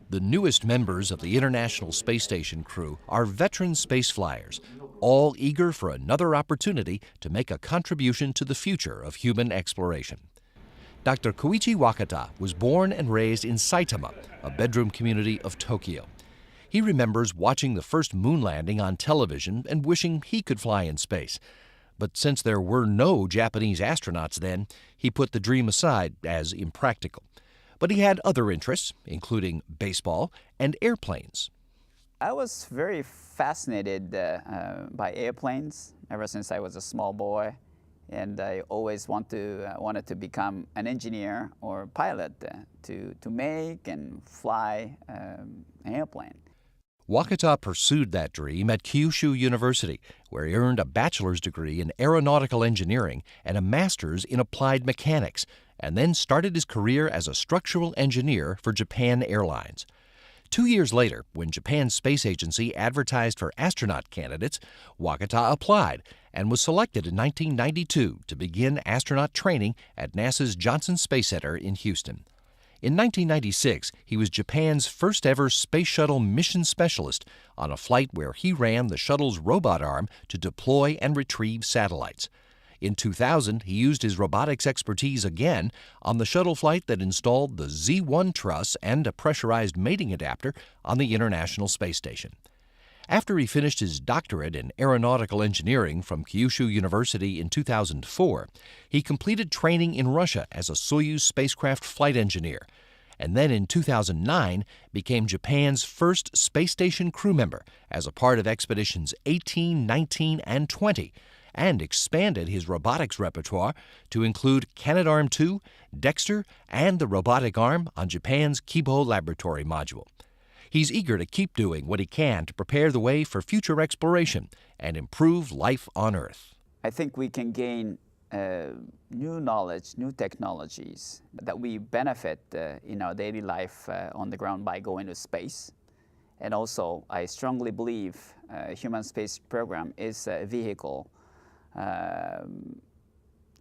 The newest members of the International Space Station crew are veteran space flyers, all eager for another opportunity to make a contribution to the future of human exploration. Dr. Koichi Wakata was born and raised in Saitama, a bedroom community of Tokyo. He remembers watching the first moon landing on television and wishing he could fly in space. But since there were no Japanese astronauts then, he put the dream aside as impractical. But he had other interests, including baseball and airplanes. I was very fascinated by airplanes ever since I was a small boy, and I always wanted to become an engineer or pilot to make and fly an airplane. Wakata pursued that dream at Kyushu University, where he earned a bachelor's degree in aeronautical engineering and a master's in applied mechanics, and then started his career as a structural engineer for Japan Airlines. 2 years later, when Japan's space agency advertised for astronaut candidates, Wakata applied and was selected in 1992 to begin astronaut training at NASA's Johnson Space Center in Houston. In 1996, he was Japan's first-ever space shuttle mission specialist on a flight where he ran the shuttle's robot arm to deploy and retrieve satellites. In 2000, he used his robotics expertise again on the shuttle flight that installed the Z-1 truss and a pressurized mating adapter on the International Space Station. After he finished his doctorate in aeronautical engineering from Kyushu University in 2004, he completed training in Russia as a Soyuz spacecraft flight engineer, and then in 2009 became Japan's first space station crew member as a part of expeditions 18, 19, and 20, and expanded his robotics repertoire to include Canadarm2, Dexter, and the robotic arm on Japan's Kibo laboratory module. He's eager to keep doing what he can to prepare the way for future exploration and improve life on Earth. I think we can gain new knowledge, new technologies that we benefit in our daily life on the ground by going to space. And also, I strongly believe human space program is a vehicle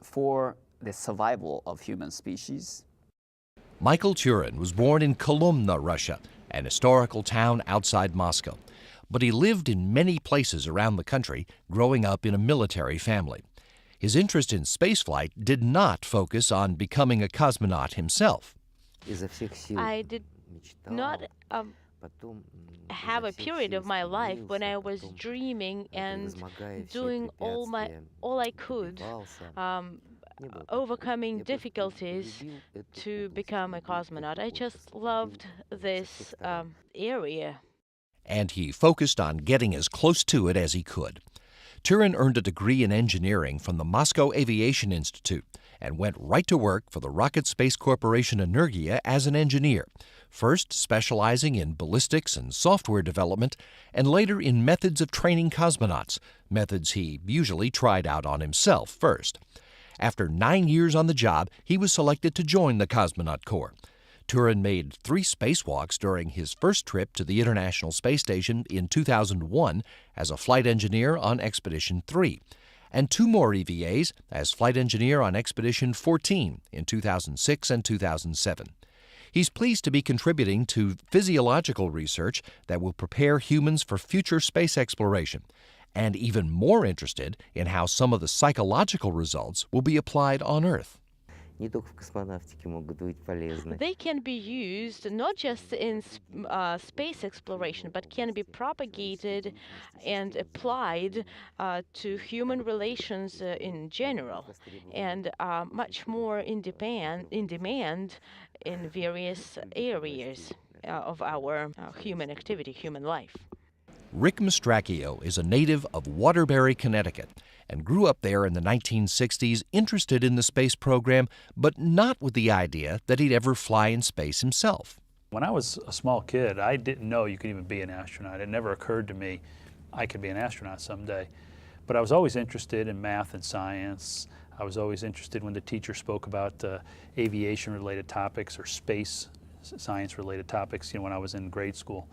for the survival of human species. Michael Turin was born in Kolomna, Russia, an historical town outside Moscow. But he lived in many places around the country, growing up in a military family. His interest in spaceflight did not focus on becoming a cosmonaut himself. I did not have a period of my life when I was dreaming and doing all I could, overcoming difficulties to become a cosmonaut. I just loved this area. And he focused on getting as close to it as he could. Turin earned a degree in engineering from the Moscow Aviation Institute and went right to work for the Rocket Space Corporation Energia as an engineer, first specializing in ballistics and software development, and later in methods of training cosmonauts, methods he usually tried out on himself first. After 9 years on the job, he was selected to join the Cosmonaut Corps. Turin made 3 spacewalks during his first trip to the International Space Station in 2001 as a flight engineer on Expedition 3, and 2 more EVAs as flight engineer on Expedition 14 in 2006 and 2007. He's pleased to be contributing to physiological research that will prepare humans for future space exploration, and even more interested in how some of the psychological results will be applied on Earth. They can be used not just in space exploration, but can be propagated and applied to human relations in general, and much more in demand in various areas of our human activity, human life. Rick Mastracchio is a native of Waterbury, Connecticut, and grew up there in the 1960s interested in the space program, but not with the idea that he'd ever fly in space himself. When I was a small kid, I didn't know you could even be an astronaut. It never occurred to me I could be an astronaut someday. But I was always interested in math and science. I was always interested when the teacher spoke about aviation-related topics or space science-related topics, when I was in grade school.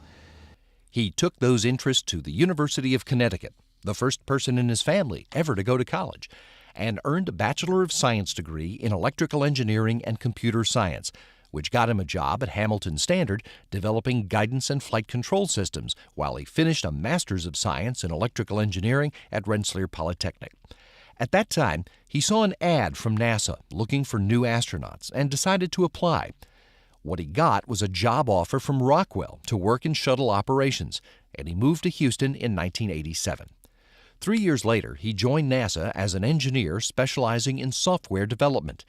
He took those interests to the University of Connecticut, the first person in his family ever to go to college, and earned a Bachelor of Science degree in electrical engineering and computer science, which got him a job at Hamilton Standard developing guidance and flight control systems while he finished a Master's of Science in Electrical Engineering at Rensselaer Polytechnic. At that time, he saw an ad from NASA looking for new astronauts and decided to apply. What he got was a job offer from Rockwell to work in shuttle operations, and he moved to Houston in 1987. 3 years later, he joined NASA as an engineer specializing in software development,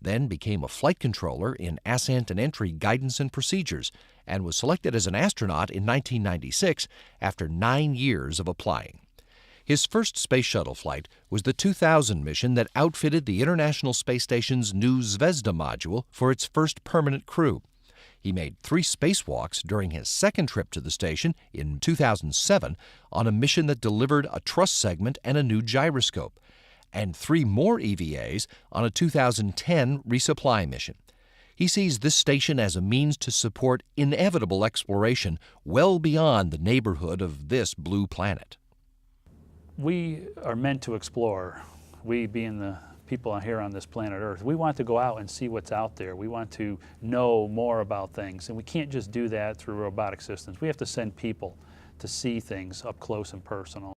then became a flight controller in ascent and entry guidance and procedures, and was selected as an astronaut in 1996 after 9 years of applying. His first space shuttle flight was the 2000 mission that outfitted the International Space Station's new Zvezda module for its first permanent crew. He made 3 spacewalks during his second trip to the station in 2007 on a mission that delivered a truss segment and a new gyroscope, and 3 more EVAs on a 2010 resupply mission. He sees this station as a means to support inevitable exploration well beyond the neighborhood of this blue planet. We are meant to explore, we being the people here on this planet Earth. We want to go out and see what's out there. We want to know more about things, and we can't just do that through robotic systems. We have to send people to see things up close and personal.